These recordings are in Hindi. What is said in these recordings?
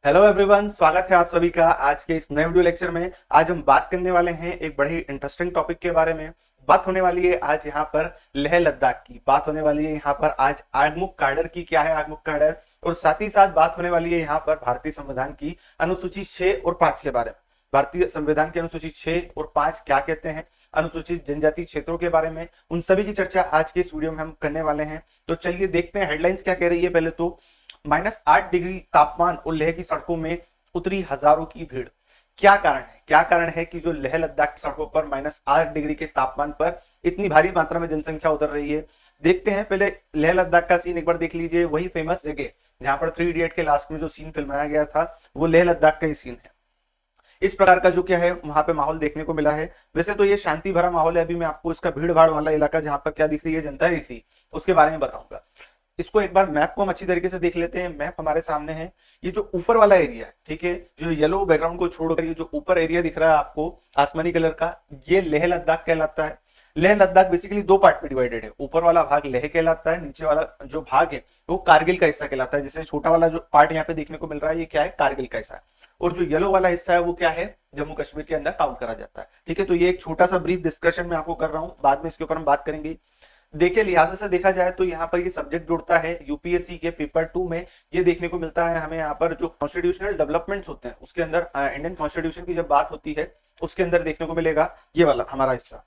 हेलो एवरीवन, स्वागत है आप सभी का आज के इस नए वीडियो लेक्चर में। आज हम बात करने वाले हैं एक बड़े ही इंटरेस्टिंग टॉपिक के बारे में। बात होने वाली है आज यहाँ पर लेह लद्दाख की। बात होने वाली है यहाँ पर आज आगमुख काडर की। क्या है आगमुख काडर? और साथ ही साथ बात होने वाली है यहाँ पर भारतीय संविधान की अनुसूची 6 और 5 के बारे में। भारतीय संविधान की अनुसूची 6 और 5 क्या कहते हैं, अनुसूचित जनजाति क्षेत्रों के बारे में, उन सभी की चर्चा आज के इस वीडियो में हम करने वाले हैं। तो चलिए देखते हैं हेडलाइंस क्या कह रही है। पहले तो -8 डिग्री तापमान और लेह की सड़कों में उतरी हजारों की भीड़। क्या कारण है? क्या कारण है कि जो लेह लद्दाख की सड़कों पर -8 डिग्री के तापमान पर इतनी भारी मात्रा में जनसंख्या उतर रही है? देखते हैं। पहले लेह लद्दाख का सीन एक बार देख लीजिए। वही फेमस जगह जहां पर 3 इडियट के लास्ट में जो सीन फिल्माया गया था, वो लेह लद्दाख का ही सीन है। इस प्रकार का जो क्या है वहां पे माहौल देखने को मिला है। वैसे तो ये शांति भरा माहौल है। अभी मैं आपको इसका भीड़ भाड़ वाला इलाका जहां पर क्या दिख रही है, जनता दिख रही, उसके बारे में बताऊंगा। इसको एक बार मैप को हम अच्छी तरीके से देख लेते हैं। मैप हमारे सामने है। ये जो ऊपर वाला एरिया है, ठीक है, जो येलो बैकग्राउंड को छोड़कर ये जो ऊपर एरिया दिख रहा है आपको आसमानी कलर का, ये लेह लद्दाख कहलाता है। लेह लद्दाख बेसिकली दो पार्ट में डिवाइडेड है। ऊपर वाला भाग लेह कहलाता है, नीचे वाला जो भाग है वो कारगिल का हिस्सा कहलाता है। जैसे छोटा वाला जो पार्ट यहाँ पे देखने को मिल रहा है, ये क्या है, कारगिल का हिस्सा है। और जो येलो वाला हिस्सा है वो क्या है, जम्मू कश्मीर के अंदर काउंट करा जाता है। ठीक है, तो ये एक छोटा सा ब्रीफ डिस्कशन मैं आपको कर रहा हूँ, बाद में इसके ऊपर हम बात करेंगे। देखिए, लिहाजा से देखा जाए तो यहाँ पर ये सब्जेक्ट जुड़ता है यूपीएससी के पेपर 2 में। ये देखने को मिलता है हमें यहाँ पर जो कॉन्स्टिट्यूशनल डेवलपमेंट्स होते हैं उसके अंदर इंडियन कॉन्स्टिट्यूशन की जब बात होती है उसके अंदर देखने को मिलेगा ये वाला हमारा हिस्सा।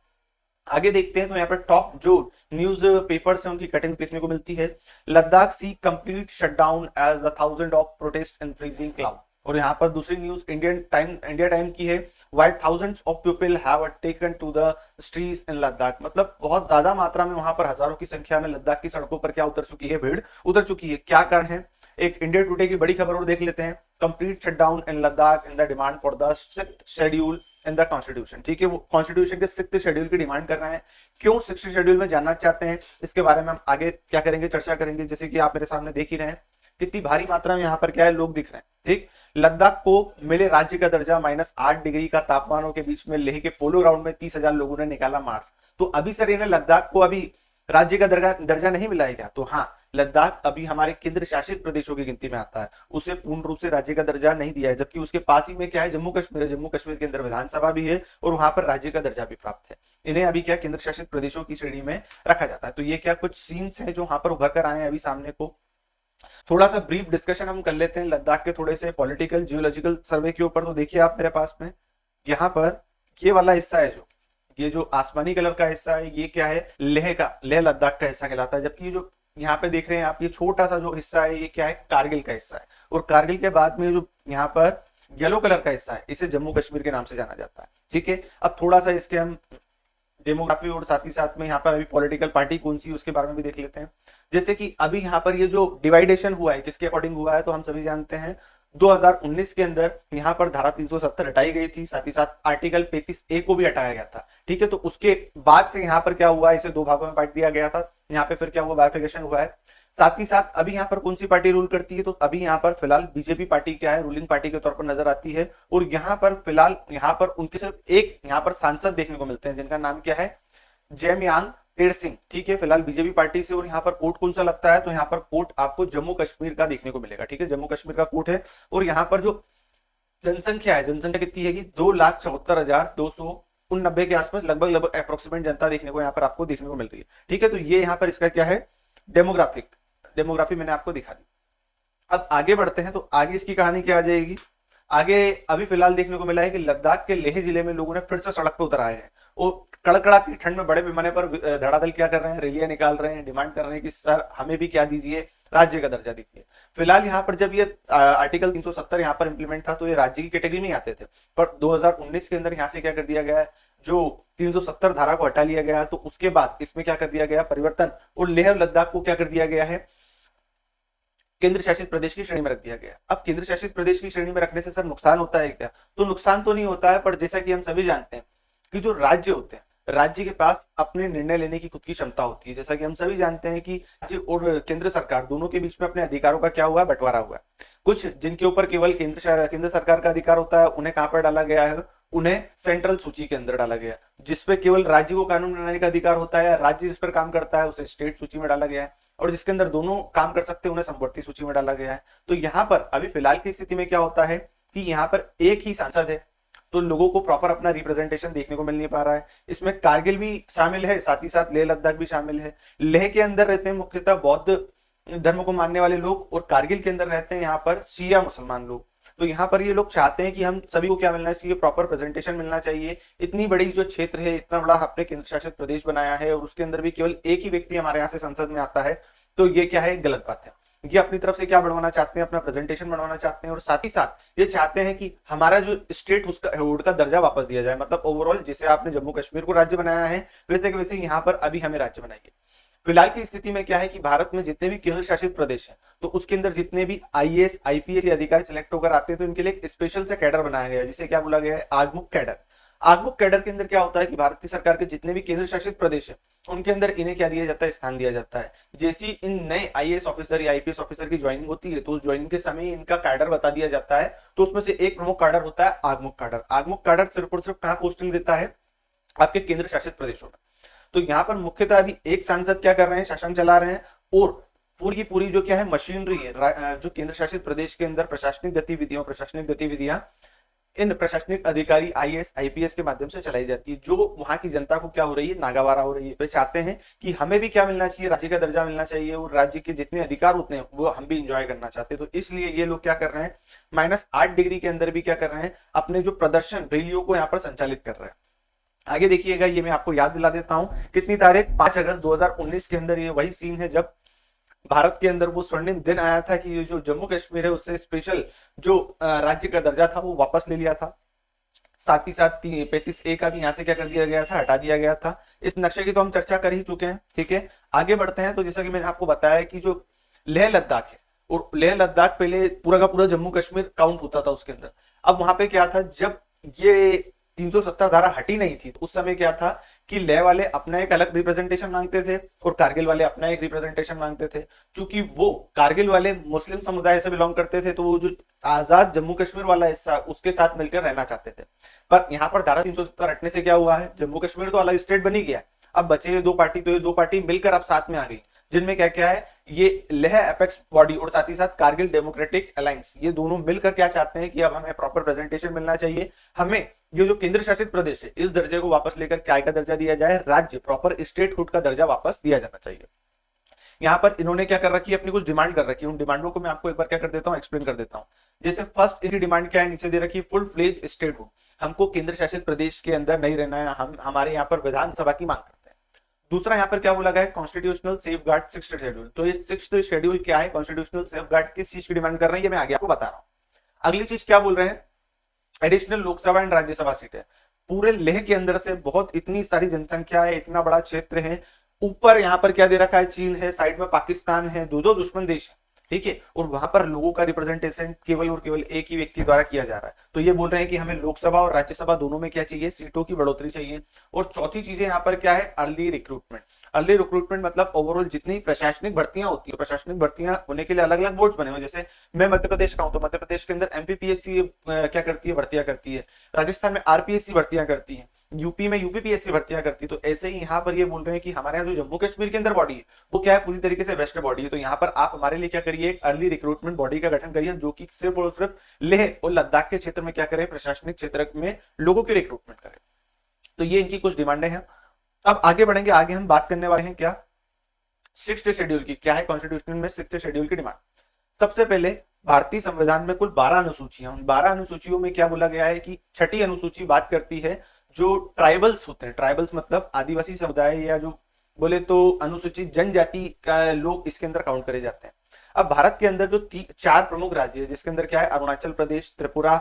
आगे देखते हैं तो यहाँ पर टॉप जो न्यूज पेपर्स हैं उनकी कटिंग्स देखने को मिलती है। Ladakh sees complete shutdown as the thousand of protest in freezing cloud. और यहाँ पर दूसरी न्यूज इंडिया टाइम की है। While thousands of people have taken to the streets in Ladakh. मतलब बहुत ज्यादा मात्रा में वहां पर हजारों की संख्या में लद्दाख की सड़कों पर क्या उतर चुकी है, भीड़ उतर चुकी है। क्या कारण है? एक इंडिया टुडे की बड़ी खबर और देख लेते हैं। Complete shutdown in Ladakh in the demand for the 6th schedule in the constitution. ठीक है, वो कॉन्स्टिट्यूशन के 6th शेड्यूल की डिमांड कर रहे हैं। क्यों 6th शेड्यूल में जानना चाहते हैं, इसके बारे में हम आगे क्या करेंगे, चर्चा करेंगे। जैसे कि आप मेरे सामने देख ही रहे हैं कितनी भारी मात्रा में यहाँ पर क्या है, लोग दिख रहे हैं। ठीक, लद्दाख को मिले राज्य का दर्जा, -8 डिग्री का तापमानों के बीच में लेह के पोलो ग्राउंड में 30,000 लोगों ने निकाला मार्च। तो अभी सर इन्हें लद्दाख को अभी राज्य का दर्जा नहीं मिला है क्या? तो हाँ, लद्दाख अभी हमारे केंद्र शासित प्रदेशों की गिनती में आता है। उसे पूर्ण रूप से राज्य का दर्जा नहीं दिया है, जबकि उसके पास ही में क्या है, जम्मू कश्मीर है। जम्मू कश्मीर के अंदर विधानसभा भी है और वहां पर राज्य का दर्जा भी प्राप्त है। इन्हें अभी क्या केंद्र शासित प्रदेशों की श्रेणी में रखा जाता है। तो ये क्या कुछ सीन्स हैं जो वहां पर उभर कर आए हैं अभी सामने को। थोड़ा सा ब्रीफ डिस्कशन हम कर लेते हैं लद्दाख के थोड़े से पॉलिटिकल जियोलॉजिकल सर्वे के ऊपर। तो देखिए आप मेरे पास में यहाँ पर ये वाला हिस्सा है, जो ये जो आसमानी कलर का हिस्सा है, ये क्या है, लेह का, लेह लद्दाख का हिस्सा कहलाता है। जबकि ये जो यहाँ पे देख रहे हैं आप, ये छोटा सा जो हिस्सा है, ये क्या है, कारगिल का हिस्सा है। और कारगिल के बाद में जो यहाँ पर येलो कलर का हिस्सा है, इसे जम्मू कश्मीर के नाम से जाना जाता है। ठीक है, अब थोड़ा सा इसके हम डेमोग्राफी और साथ ही साथ में यहाँ पर अभी पॉलिटिकल पार्टी कौन सी उसके बारे में भी देख लेते हैं। जैसे कि अभी यहाँ पर ये जो डिवाइडेशन हुआ है किसके अकॉर्डिंग हुआ है, तो हम सभी जानते हैं 2019 के अंदर यहाँ पर धारा 370 हटाई गई थी, साथ ही साथ आर्टिकल 35A को भी हटाया गया था। ठीक है, तो उसके बाद से यहाँ पर क्या हुआ, इसे दो भागों में बांट दिया गया था। यहाँ पे फिर क्या हुआ, बाइफिकेशन हुआ है। साथ ही साथ अभी यहाँ पर कौन सी पार्टी रूल करती है, तो अभी यहाँ पर फिलहाल बीजेपी पार्टी क्या है, रूलिंग पार्टी के तौर पर नजर आती है। और यहाँ पर फिलहाल यहाँ पर उनके सिर्फ एक यहाँ पर सांसद देखने को मिलते हैं, जिनका नाम क्या है, जयम्यांग तेर सिंह। ठीक है, फिलहाल बीजेपी पार्टी से। और यहाँ पर कोर्ट कौन सा लगता है, तो यहाँ पर कोर्ट आपको जम्मू कश्मीर का देखने को मिलेगा। ठीक है, जम्मू कश्मीर का कोर्ट है। और यहाँ पर जो जनसंख्या है, जनसंख्या कितनी है, 2,74,289 के आसपास लगभग अप्रोक्सीमेट जनता देखने को यहाँ पर आपको देखने को मिल रही है। ठीक है, तो ये यहाँ पर इसका क्या है, डेमोग्राफी मैंने आपको दिखा दी। अब आगे बढ़ते हैं तो आगे इसकी कहानी क्या आ जाएगी। आगे अभी फिलहाल देखने को मिला है कि लद्दाख के लेह जिले में लोगों ने फिर से सड़क पर उतर आए हैं और कड़कड़ाती ठंड में बड़े पैमाने पर धड़ाधड़ क्या कर रहे हैं, रैलियां निकाल रहे हैं, डिमांड कर रहे हैं कि सर हमें भी क्या दीजिए, राज्य का दर्जा दीजिए। फिलहाल यहाँ पर जब ये आर्टिकल 370 यहाँ पर इंप्लीमेंट था तो ये राज्य की कैटेगरी में आते थे, पर 2019 के अंदर यहाँ से क्या कर दिया गया है, जो 370 धारा को हटा लिया गया, तो उसके बाद इसमें क्या कर दिया गया, परिवर्तन, और लेह और लद्दाख को क्या कर दिया गया है, केंद्र शासित प्रदेश की श्रेणी में रख दिया गया। अब केंद्र शासित प्रदेश की श्रेणी में रखने से सर नुकसान होता है क्या, तो नुकसान तो नहीं होता है, पर जैसा कि हम सभी जानते हैं कि जो राज्य होते हैं, राज्य के पास अपने निर्णय लेने की खुद की क्षमता होती है। जैसा कि हम सभी जानते हैं कि राज्य और केंद्र सरकार दोनों के बीच में अपने अधिकारों का क्या हुआ है, बंटवारा हुआ है। कुछ जिनके ऊपर केवल केंद्र सरकार का अधिकार होता है, उन्हें कहां पर डाला गया है, उन्हें सेंट्रल सूची के अंदर डाला गया। जिसपे केवल राज्य को कानून बनाने का अधिकार होता है, राज्य जिस पर काम करता है उसे स्टेट सूची में डाला गया है। और जिसके अंदर दोनों काम कर सकते हैं उन्हें समवर्ती सूची में डाला गया है। तो यहाँ पर अभी फिलहाल की स्थिति में क्या होता है कि यहाँ पर एक ही सांसद है, तो लोगों को प्रॉपर अपना रिप्रेजेंटेशन देखने को मिल नहीं पा रहा है। इसमें कारगिल भी शामिल है, साथ ही साथ लेह लद्दाख भी शामिल है। लेह के अंदर रहते हैं मुख्यतः बौद्ध धर्म को मानने वाले लोग, और कारगिल के अंदर रहते हैं यहाँ पर शिया मुसलमान लोग। तो यहाँ पर ये लोग चाहते हैं कि हम सभी को क्या मिलना चाहिए, प्रॉपर प्रेजेंटेशन मिलना चाहिए। इतनी बड़ी जो क्षेत्र है, इतना बड़ा आपने केंद्र शासित प्रदेश बनाया है, और उसके अंदर भी केवल एक ही व्यक्ति हमारे यहाँ से संसद में आता है, तो ये क्या है, गलत बात है। ये अपनी तरफ से क्या बढ़वाना चाहते हैं, अपना प्रेजेंटेशन बढ़वाना चाहते हैं, और साथ ही साथ ये चाहते हैं कि हमारा जो स्टेट हुड का दर्जा वापस दिया जाए। मतलब ओवरऑल जैसे आपने जम्मू कश्मीर को राज्य बनाया है, वैसे के वैसे यहाँ पर अभी हमें राज्य बनाइए। फिलहाल की स्थिति में क्या है कि भारत में जितने भी केंद्र शासित प्रदेश हैं, तो उसके अंदर जितने भी आईएएस आईपीएस के अधिकारी सिलेक्ट होकर आते हैं, तो इनके लिए एक स्पेशल से कैडर बनाया गया है, जिसे क्या बोला गया है, आगमुख कैडर। आगमुख कैडर के अंदर क्या होता है कि भारत की सरकार के जितने भी केंद्र शासित प्रदेश है, उनके अंदर इन्हें क्या दिया जाता है, स्थान दिया जाता है। जैसी इन नए आईएएस ऑफिसर या आईपीएस ऑफिसर की ज्वाइनिंग होती है, तो उस ज्वाइनिंग के समय इनका कैडर बता दिया जाता है। तो उसमें से एक प्रमुख कैडर होता है आगमुख कैडर। आगमुख कैडर सिर्फ और सिर्फ कहाँ पोस्टिंग देता है, आपके केंद्र शासित प्रदेशों में। तो यहाँ पर मुख्यतः अभी एक सांसद क्या कर रहे हैं, शासन चला रहे हैं, और पूरी की पूरी जो क्या है मशीनरी है, जो केंद्र शासित प्रदेश के अंदर प्रशासनिक गतिविधियां इन प्रशासनिक अधिकारी आईएएस आईपीएस के माध्यम से चलाई जाती है, जो वहां की जनता को क्या हो रही है, नागावारा हो रही है। वे चाहते हैं कि हमें भी क्या मिलना चाहिए, राज्य का दर्जा मिलना चाहिए, और राज्य के जितने अधिकार होते हैं वो हम भी इंजॉय करना चाहते हैं। तो इसलिए ये लोग क्या कर रहे हैं, -8 डिग्री के अंदर भी क्या कर रहे हैं, अपने जो प्रदर्शन रैलियों को यहाँ पर संचालित कर रहे हैं। आगे देखिएगा, ये मैं आपको याद दिला देता हूं, कितनी तारीख, 5 अगस्त 2019 के अंदर ये वही सीन है जब भारत के अंदर वो स्वर्णिम दिन आया था कि ये जो जम्मू कश्मीर है उससे स्पेशल जो राज्य का दर्जा था वो वापस ले लिया था। साथ ही साथ 35A का भी यहाँ से क्या कर दिया गया था, हटा दिया गया था। इस नक्शे की तो हम चर्चा कर ही चुके हैं, ठीक है। आगे बढ़ते हैं। तो जैसा कि मैंने आपको बताया कि जो लेह लद्दाख है, और लेह लद्दाख पहले पूरा का पूरा जम्मू कश्मीर काउंट होता था उसके अंदर। अब वहां पे क्या था, जब ये 370 धारा हटी नहीं थी, तो उस समय क्या था कि लेह वाले अपना एक अलग रिप्रेजेंटेशन मांगते थे, और कारगिल वाले अपना एक रिप्रेजेंटेशन मांगते थे। चूंकि वो कारगिल वाले मुस्लिम समुदाय से बिलोंग करते थे, तो वो जो आजाद जम्मू कश्मीर वाला हिस्सा उसके साथ मिलकर रहना चाहते थे। पर यहाँ पर धारा 370 हटने से क्या हुआ है, जम्मू कश्मीर तो अलग स्टेट बनी गया। अब बचे हुए 2 पार्टी, तो ये 2 पार्टी मिलकर अब साथ में आ गई, जिनमें क्या क्या है, ये लेह एपेक्स बॉडी और साथ ही साथ कारगिल डेमोक्रेटिक अलायंस, ये दोनों मिलकर क्या चाहते हैं कि अब हमें प्रॉपर प्रेजेंटेशन मिलना चाहिए। हमें ये जो केंद्र शासित प्रदेश है, इस दर्जे को वापस लेकर क्या का दर्जा दिया जाए, राज्य प्रॉपर स्टेटहुड का दर्जा वापस दिया जाना चाहिए। यहाँ पर इन्होंने क्या कर रखी है, अपनी कुछ डिमांड कर रखी है। उन डिमांडों को मैं आपको एक बार क्या कर देता हूँ, एक्सप्लेन कर देता हूँ। जैसे फर्स्ट इनकी डिमांड क्या है, नीचे दे रखी है, फुल फ्लेज स्टेटहुड। हमको केंद्र शासित प्रदेश के अंदर नहीं रहना है, हम हमारे यहाँ पर विधानसभा की मांग करते हैं। दूसरा यहाँ पर क्या बोला गया है, कॉन्स्टिट्यूशनल सेफगार्ड 6th शेड्यूल। तो ये 6th शेड्यूल क्या है, कॉन्स्टिट्यूशनल सेफगार्ड किस चीज की डिमांड कर रहे हैं, ये मैं आगे आपको बता रहा हूँ। अगली चीज क्या बोल रहे हैं, एडिशनल लोकसभा एंड राज्यसभा सीटें। पूरे लेह के अंदर से बहुत इतनी सारी जनसंख्या है, इतना बड़ा क्षेत्र है। ऊपर यहाँ पर क्या दे रखा है, चीन है, साइड में पाकिस्तान है, दो दुश्मन देश है, ठीक है। और वहां पर लोगों का रिप्रेजेंटेशन केवल और केवल एक ही व्यक्ति द्वारा किया जा रहा है। तो ये बोल रहे हैं कि हमें लोकसभा और राज्यसभा दोनों में क्या चाहिए, सीटों की बढ़ोतरी चाहिए। और चौथी चीजें यहाँ पर क्या है, अर्ली रिक्रूटमेंट। अर्ली रिक्रूटमेंट मतलब ओवरऑल जितनी प्रशासनिक भर्तियां होती है, प्रशासनिक भर्तियां होने के लिए अलग अलग बोर्ड बने हुए। जैसे मैं मध्य प्रदेश का हूं, तो मध्य प्रदेश के अंदर एमपीपीएससी क्या करती है, भर्तियां करती है। राजस्थान में आरपीएससी भर्तियां करती है। यूपी में यूपीपीएससी भर्तियां करती है। तो ऐसे ही यहाँ पर ये बोल रहे हैं कि हमारे यहाँ जो जम्मू कश्मीर के अंदर बॉडी है वो क्या है, पूरी तरीके से वेस्ट बॉडी है। तो यहाँ पर आप हमारे लिए क्या करिए, एक अर्ली रिक्रूटमेंट बॉडी का गठन करिए, जो कि सिर्फ और सिर्फ लेह और लद्दाख के क्षेत्र में क्या करे, प्रशासनिक क्षेत्र में लोगों की रिक्रूटमेंट करे। तो ये इनकी कुछ डिमांडें हैं। अब आगे बढ़ेंगे, आगे हम बात करने वाले हैं क्या, 6th शेड्यूल की। क्या है कॉन्स्टिट्यूशन में 6th शेड्यूल की डिमांड। सबसे पहले भारतीय संविधान में कुल 12 अनुसूचियां, उन 12 अनुसूचियों में क्या बोला गया है कि 6ठी अनुसूची बात करती है जो ट्राइबल्स होते हैं। ट्राइबल्स मतलब आदिवासी समुदाय, या जो बोले तो अनुसूचित जनजाति का लोग इसके अंदर काउंट करे जाते हैं। अब भारत के अंदर जो 4 प्रमुख राज्य है, जिसके अंदर क्या है, अरुणाचल प्रदेश, त्रिपुरा,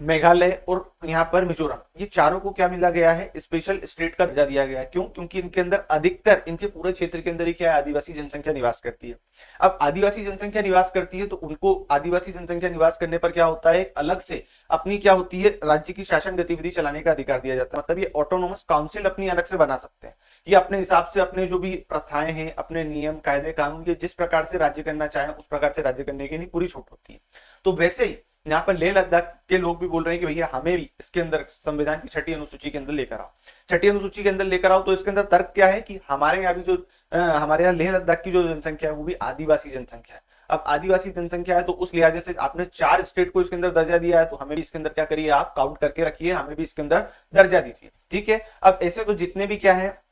मेघालय और यहाँ पर मिजोरम, ये चारों को क्या मिला गया है, स्पेशल स्टेट का दर्जा दिया गया है। क्यों, क्योंकि इनके अंदर अधिकतर, इनके पूरे क्षेत्र के अंदर ही क्या है, आदिवासी जनसंख्या निवास करती है। अब आदिवासी जनसंख्या निवास करती है, तो उनको आदिवासी जनसंख्या निवास करने पर क्या होता है, अलग से अपनी क्या होती है, राज्य की शासन गतिविधि चलाने का अधिकार दिया जाता है। मतलब ये ऑटोनोमस काउंसिल अपनी अलग से बना सकते हैं। ये अपने हिसाब से अपने जो भी प्रथाएं हैं, अपने नियम कायदे कानून, ये जिस प्रकार से राज्य करना चाहे उस प्रकार से राज्य करने की पूरी छूट होती है। तो वैसे ही यहाँ पर लेह लद्दाख के लोग भी बोल रहे हैं कि भैया हमें भी इसके अंदर संविधान की छठी अनुसूची के अंदर लेकर आओ, छठी अनुसूची के अंदर लेकर आओ। तो इसके अंदर तर्क क्या है कि हमारे यहाँ भी जो हमारे यहाँ लेह लद्दाख की जो जनसंख्या है वो भी आदिवासी जनसंख्या है। अब आदिवासी जनसंख्या है तो उस लिहाजे से आपने 4 स्टेट को इसके अंदर दर्जा दिया है, तो हमें भी इसके अंदर क्या करिए, आप काउंट करके रखिए, हमें भी इसके अंदर दर्जा दीजिए। ठीक है, अब ऐसे तो जितने भी क्या है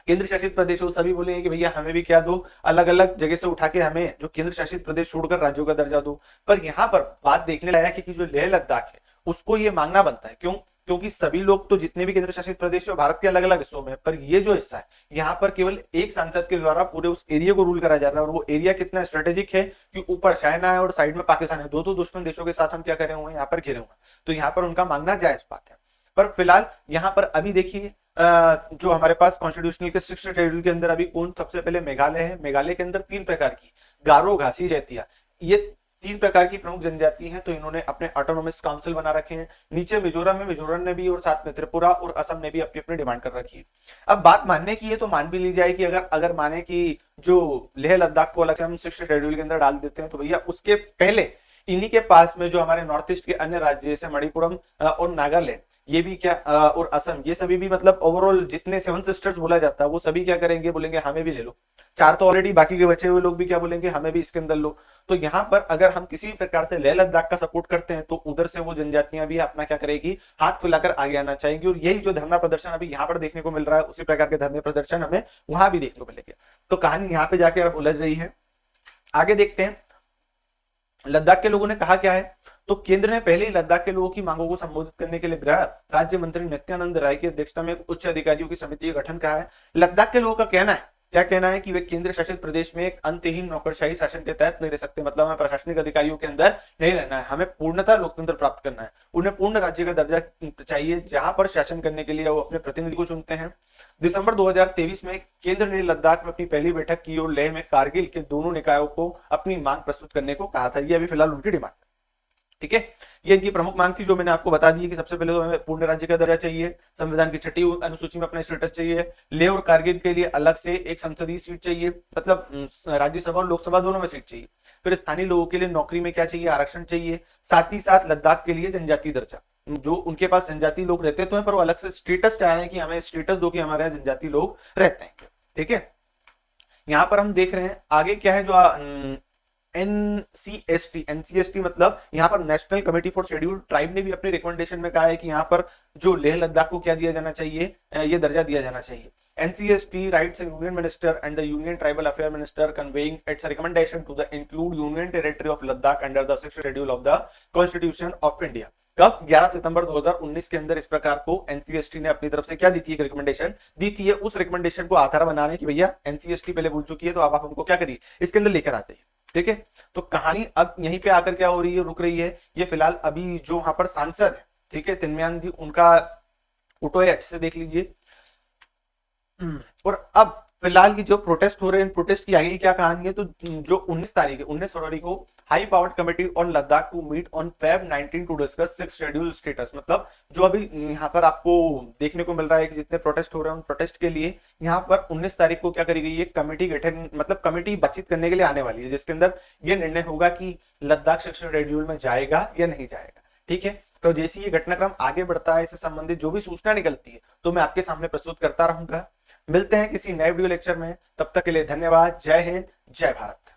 केंद्र शासित प्रदेश हो सभी बोलेंगे कि भैया हमें भी क्या दो, अलग अलग जगह से उठा के हमें जो केंद्र शासित प्रदेश छोड़कर राज्यों का दर्जा दो। पर यहाँ पर बात देखने लायक है कि जो लेह लद्दाख है उसको ये मांगना बनता है। क्यों? क्योंकि सभी लोग तो जितने भी केंद्र शासित प्रदेश है भारत के अलग अलग हिस्सों में, पर ये जो हिस्सा है यहाँ पर केवल एक सांसद के द्वारा पूरे उस एरिया को रूल करा जा रहा है। और वो एरिया कितना स्ट्रेटेजिक है कि ऊपर चाइना है और साइड में पाकिस्तान है, दो दुश्मन देशों के साथ हम क्या करे हुए हैं, यहाँ पर घिरे हुए हैं। तो यहाँ पर उनका मांगना जायज बात है। पर फिलहाल यहाँ पर अभी देखिए जो हमारे पास कॉन्स्टिट्यूशनल के 6th शेड्यूल के अंदर अभी कौन सबसे पहले मेघालय है। मेघालय के अंदर 3 प्रकार की गारो, घासी, जैतिया, ये 3 प्रकार की प्रमुख जनजाति हैं। तो इन्होंने अपने ऑटोनोमस काउंसिल बना रखे हैं। नीचे मिजोरम में, मिजोरम ने भी, और साथ में त्रिपुरा और असम ने भी अपनी अपनी डिमांड कर रखी है। अब बात मानने की है तो मान भी ली जाए कि अगर माने कि जो लेह लद्दाख को अलग से हम 6th शेड्यूल के अंदर डाल देते हैं, तो भैया उसके पहले इन्हीं के पास में जो हमारे नॉर्थ ईस्ट के अन्य राज्य जैसे मणिपुरम और नागालैंड, ये भी क्या और असम, ये सभी भी मतलब ओवरऑल जितने 7 सिस्टर्स बोला जाता है वो सभी क्या करेंगे, बोलेंगे हमें भी ले लो। 4 तो ऑलरेडी, बाकी के बचे हुए लोग भी क्या बोलेंगे, हमें भी इसके अंदर लो। तो यहाँ पर अगर हम किसी प्रकार से लेह लद्दाख का सपोर्ट करते हैं तो उधर से वो जनजातियां भी अपना क्या करेगी, हाथ फैलाकर आगे आना चाहेंगी। और यही जो धरना प्रदर्शन अभी यहाँ पर देखने को मिल रहा है, उसी प्रकार के धरने प्रदर्शन हमें वहां भी देखने को मिलेंगे। तो कहानी यहाँ पे जाके अब उलझ रही है। आगे देखते हैं लद्दाख के लोगों ने कहा क्या है। तो केंद्र ने पहले ही लद्दाख के लोगों की मांगों को संबोधित करने के लिए गृह राज्य मंत्री नित्यानंद राय की अध्यक्षता में एक उच्च अधिकारियों की समिति का गठन कहा है। लद्दाख के लोगों का कहना है, क्या कहना है कि वे केंद्र शासित प्रदेश में एक अंतहीन नौकरशाही शासन के तहत नहीं रह सकते। मतलब हमें प्रशासनिक अधिकारियों के अंदर नहीं रहना है, हमें पूर्णतः लोकतंत्र प्राप्त करना है। उन्हें पूर्ण राज्य का दर्जा चाहिए जहां पर शासन करने के लिए वो अपने प्रतिनिधि को चुनते हैं। दिसंबर 2023 में केंद्र ने लद्दाख में अपनी पहली बैठक की और लेह में कारगिल के दोनों निकायों को अपनी मांग प्रस्तुत करने को कहा था। ये अभी फिलहाल उनकी डिमांड। ठीक है, ये इनकी प्रमुख मांग थी जो मैंने आपको बता दी है कि सबसे पहले तो हमें पूर्ण राज्य का दर्जा चाहिए, संविधान की 6ठी अनुसूची में अपना स्टेटस चाहिए, लेह और कारगिल के लिए अलग से एक संसदीय सीट चाहिए, मतलब राज्यसभा और लोकसभा दोनों में सीट चाहिए। फिर स्थानीय लोगों के लिए नौकरी में क्या चाहिए, आरक्षण चाहिए। साथ ही साथ लद्दाख के लिए जनजातीय दर्जा, जो उनके पास जनजाति लोग रहते तो हैं पर वो अलग से स्टेटस चाह रहे हैं कि हमें स्टेटस दो कि हमारे यहाँ जनजाति लोग रहते हैं। ठीक है, यहाँ पर हम देख रहे हैं आगे क्या है, जो एनसीएसटी मतलब यहाँ पर national committee for scheduled tribe ने भी अपने रिकमेंडेशन में कहा है कि यहाँ पर जो लेह लद्दाख को क्या दिया जाना चाहिए, ये दर्जा दिया जाना चाहिए। NCST writes union minister and the union tribal affair minister conveying its recommendation to the include union territory of Ladakh under the 6th schedule of the constitution of India. कब? 11 सितंबर 2019 के अंदर इस प्रकार को एनसीएसटी ने अपनी तरफ से क्या दी थी, एक रिकमेंडेशन दी थी। उस रिकमेंडेशन को आधार बनाने की भैया एनसीएसटी पहले बोल चुकी है, तो अब आप हमको क्या करिए, इसके अंदर लेकर आते हैं। ठीक है, तो कहानी अब यहीं पे आकर क्या हो रही है, रुक रही है। ये फिलहाल अभी जो वहां पर सांसद है, ठीक है, तिनम्यान जी, उनका फोटो है, अच्छे से देख लीजिए। और अब फिलहाल की जो प्रोटेस्ट हो रहे हैं, प्रोटेस्ट की आगे क्या कहानी है, तो जो 19 फरवरी को high powered committee on Ladakh to meet on Feb 19 to discuss 6th schedule status. मतलब जो अभी यहाँ पर आपको देखने को मिल रहा है कि जितने प्रोटेस्ट हो रहे हैं उन प्रोटेस्ट के लिए यहाँ पर 19 तारीख को क्या करी गई है, कमेटी गठन, मतलब कमेटी बातचीत करने के लिए आने वाली है, जिसके अंदर ये निर्णय होगा कि लद्दाख 6th शेड्यूल में जाएगा या नहीं जाएगा। ठीक है, तो जैसे ये घटनाक्रम आगे बढ़ता है, इससे संबंधित जो भी सूचना निकलती है तो मैं आपके सामने प्रस्तुत करता रहूंगा। मिलते हैं किसी नए वीडियो लेक्चर में, तब तक के लिए धन्यवाद। जय हिंद, जय भारत।